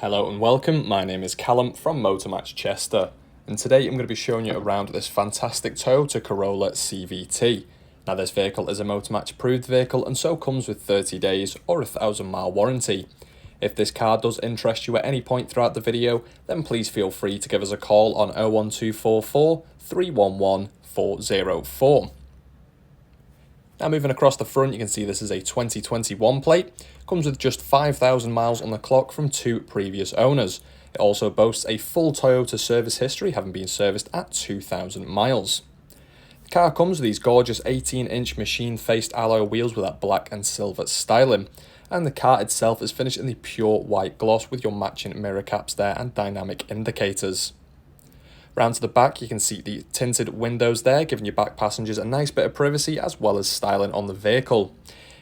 Hello and welcome, my name is Callum from Motormatch Chester, and today I'm going to be showing you around this fantastic Toyota Corolla CVT. Now this vehicle is a Motormatch approved vehicle and so comes with 30 days or a 1,000-mile warranty. If this car does interest you at any point throughout the video, then please feel free to give us a call on 01244 311 404. Now moving across the front, you can see this is a 2021 plate. Comes with just 5,000 miles on the clock from two previous owners. It also boasts a full Toyota service history, having been serviced at 2,000 miles. The car comes with these gorgeous 18-inch machine-faced alloy wheels with that black and silver styling. And the car itself is finished in the pure white gloss with your matching mirror caps there and dynamic indicators. Round to the back, you can see the tinted windows there, giving your back passengers a nice bit of privacy as well as styling on the vehicle.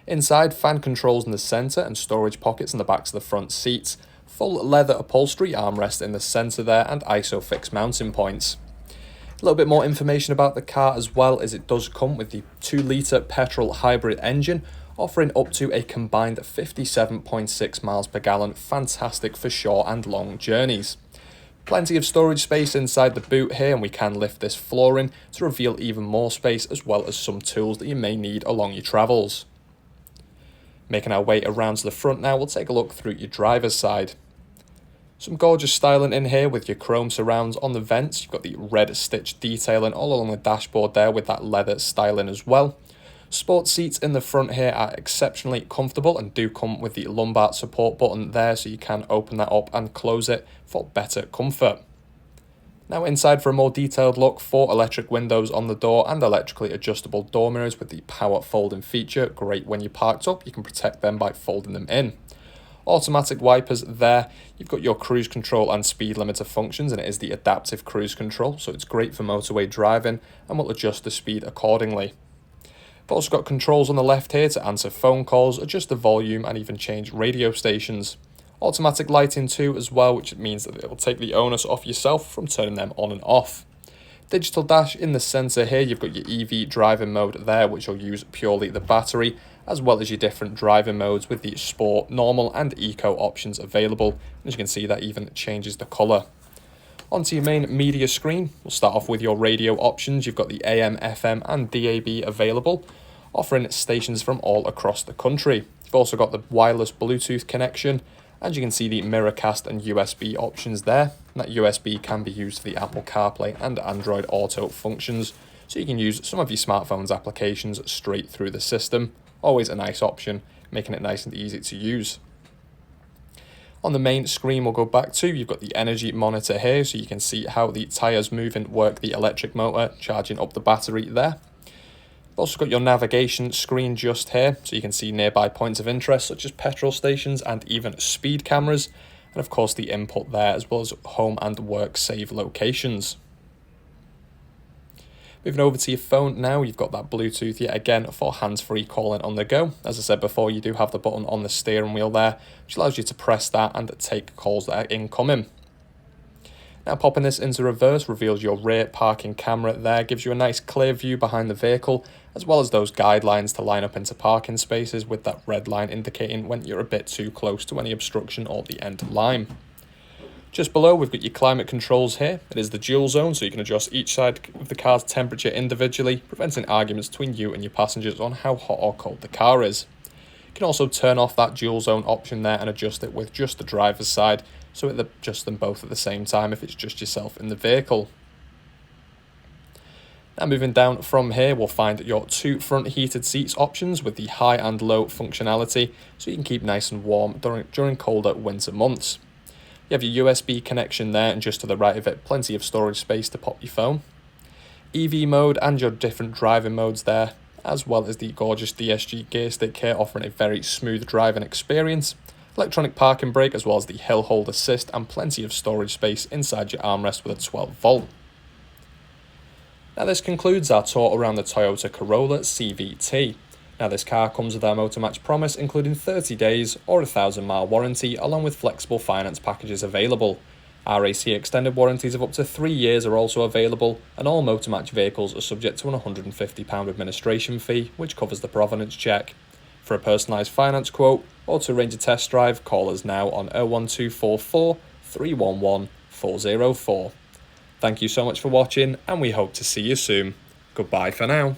Inside, fan controls in the centre and storage pockets in the backs of the front seats. Full leather upholstery, armrest in the centre there, and ISOFIX mounting points. A little bit more information about the car as well, as it does come with the 2-litre petrol hybrid engine, offering up to a combined 57.6 miles per gallon, fantastic for short and long journeys. Plenty of storage space inside the boot here, and we can lift this flooring to reveal even more space as well as some tools that you may need along your travels. Making our way around to the front now, we'll take a look through your driver's side. Some gorgeous styling in here with your chrome surrounds on the vents. You've got the red stitch detailing all along the dashboard there with that leather styling as well. Sports seats in the front here are exceptionally comfortable and do come with the lumbar support button there, so you can open that up and close it for better comfort. Now inside for a more detailed look, 4 electric windows on the door and electrically adjustable door mirrors with the power folding feature. Great when you're parked up, you can protect them by folding them in. Automatic wipers there. You've got your cruise control and speed limiter functions, and it is the adaptive cruise control, so it's great for motorway driving and will adjust the speed accordingly. We've also got controls on the left here to answer phone calls, adjust the volume and even change radio stations. Automatic lighting too as well, which means that it will take the onus off yourself from turning them on and off. Digital dash in the centre here, you've got your EV driving mode there, which will use purely the battery, as well as your different driving modes with the sport, normal and eco options available. As you can see, that even changes the colour. Onto your main media screen, we'll start off with your radio options. You've got the AM, FM and DAB available, offering stations from all across the country. You've also got the wireless Bluetooth connection, and you can see the Miracast and USB options there. And that USB can be used for the Apple CarPlay and Android Auto functions, so you can use some of your smartphone's applications straight through the system. Always a nice option, making it nice and easy to use. On the main screen we'll go back to, you've got the energy monitor here, so you can see how the tyres move and work the electric motor, charging up the battery there. You've also got your navigation screen just here, so you can see nearby points of interest such as petrol stations and even speed cameras, and of course the input there, as well as home and work save locations. Moving over to your phone now, you've got that Bluetooth yet again for hands-free calling on the go. As I said before, you do have the button on the steering wheel there, which allows you to press that and take calls that are incoming. Now popping this into reverse reveals your rear parking camera there, gives you a nice clear view behind the vehicle, as well as those guidelines to line up into parking spaces with that red line indicating when you're a bit too close to any obstruction or the end line. Just below, we've got your climate controls here. It is the dual zone, so you can adjust each side of the car's temperature individually, preventing arguments between you and your passengers on how hot or cold the car is. You can also turn off that dual zone option there and adjust it with just the driver's side, so it adjusts them both at the same time if it's just yourself in the vehicle. Now moving down from here, we'll find your 2 front heated seats options with the high and low functionality, so you can keep nice and warm during colder winter months. You have your USB connection there, and just to the right of it, plenty of storage space to pop your phone. EV mode and your different driving modes there, as well as the gorgeous DSG gear stick here, offering a very smooth driving experience. Electronic parking brake, as well as the hill hold assist, and plenty of storage space inside your armrest with a 12 volt. Now this concludes our tour around the Toyota Corolla CVT. Now this car comes with our Motormatch promise, including 30 days or a 1,000-mile warranty, along with flexible finance packages available. RAC extended warranties of up to 3 years are also available, and all Motormatch vehicles are subject to an £150 administration fee, which covers the provenance check. For a personalised finance quote or to arrange a test drive, call us now on 01244 311 404. Thank you so much for watching, and we hope to see you soon. Goodbye for now.